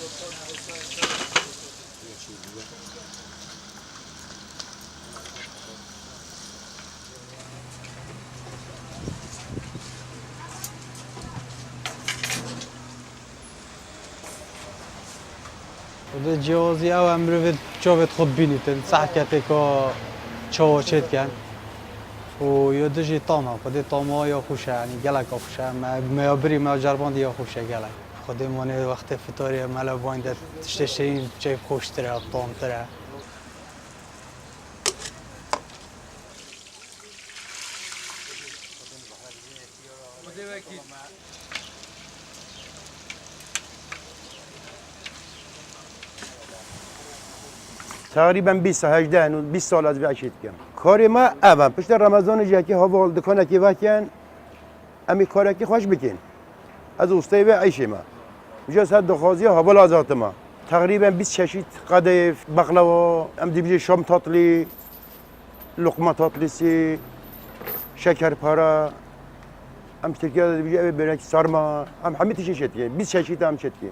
وده جوازی او امروز جوابت خود بینیتن صحکتی که چاو چید کن و یادجی تانا خودی تاما یا خوشه یعنی گلک خوشه ما بری ما جربان یا خوشه گلک خودی مانه وقت فطاری ملا باینده تشتین چه خوش تره تام تره تقریبا 20 سال از وقت کردم. کاری ما اول پشت رمضان جایی که هوا دکانه که وقتن امی کاری که خوش بکن از اوستای و عیش ما میشه صد دخوازی هوا لازات ما تقریبا 20 چشید قدیف بقلاوا ام دیگه شام تاتلی لقمه تاتلیسی شکر پارا ام ترکیه دیگه برای سرما ام همه چیز شدیه 20 چشید هم شدیه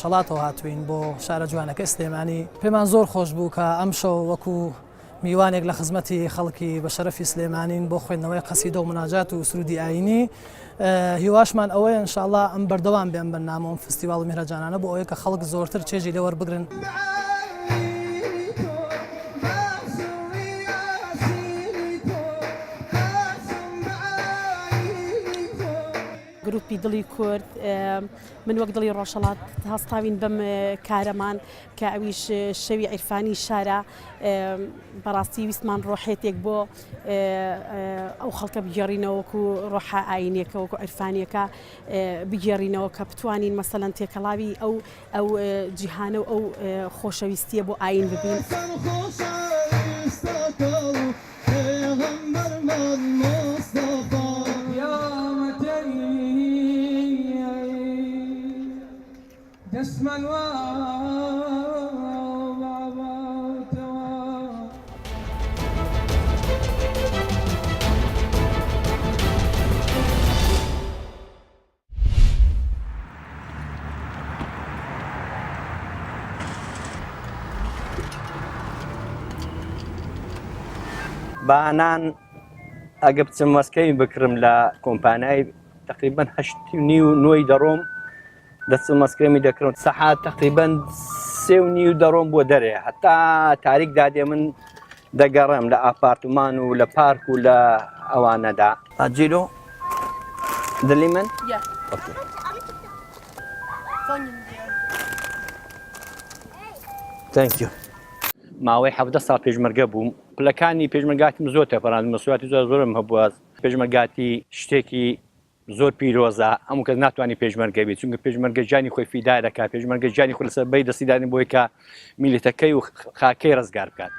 ڕۆژهەڵاتەوە هاتوین بۆ شارە جوانەکە سلێمانی پێمان زۆر خۆش بوو کە ئەم شەو وەکو میوانێک لە خزمەتی خەڵکی بە شەرەفی سلێمانین بۆ خوێندنەوەی قەسیدە و مناجات و سرودی ئاینی هیواشمان ئەوەیە ئینشاءڵڵا ئەم بەردەوام بێن بەرنامە و فستیواڵ میهرەجانانە بۆ ئەوەیە کە خەڵک زۆرتر چێژی لێ وەربگرن. گروپی دڵی کورد من وەک دڵی ڕۆژهەڵات هەستاوین بەم کارەمان کە ئەویش شەوی عیرفانی شارە بەڕاستی ویستمان ڕۆحێتێک بۆ ئەو خەڵکە بگێڕینەوەکو ڕۆحە ئاینێکە وەکو عیرفانیەکە بگێڕینەوە کە بتوانین مەسەلەن تێکەڵاوی ئەو جیهانە و ئەو خۆشەویستیە بۆ ئاین ببین. بانان ئەگە بچم مەسکەی بکرم لە کۆمپانیای تقریبا 8:30 دەڕۆم دەچم مەسکەمی دەکڕم سەحات تقریبا 3:30 دەڕۆم بۆ دەرێ هەتا تاریک دادێ من دەگەڕێم لە ئاپارتمان و لە پارک و لە ئەوانەدا ئاجیلۆ دلی من؟ تانکیو ماوەی 17 ساڵ پێشمەرگە بووم پلەکانی پێشمەرگاتیم زۆر تێپەڕاند مەسوولاتی زۆرم هەبووە پێشمەرگاتی شتێکی زۆر پیرۆزە هەموو کەس ناتوانانی پێشمەرگە بێت چونکە پێشمەرگە ژیانی خۆی فیدا دەکات پێشمەرگە ژیانی خۆی لەسەر بەی دەستیدانی بۆی کە میلەتەکەی و خاکەی ڕزگار بکات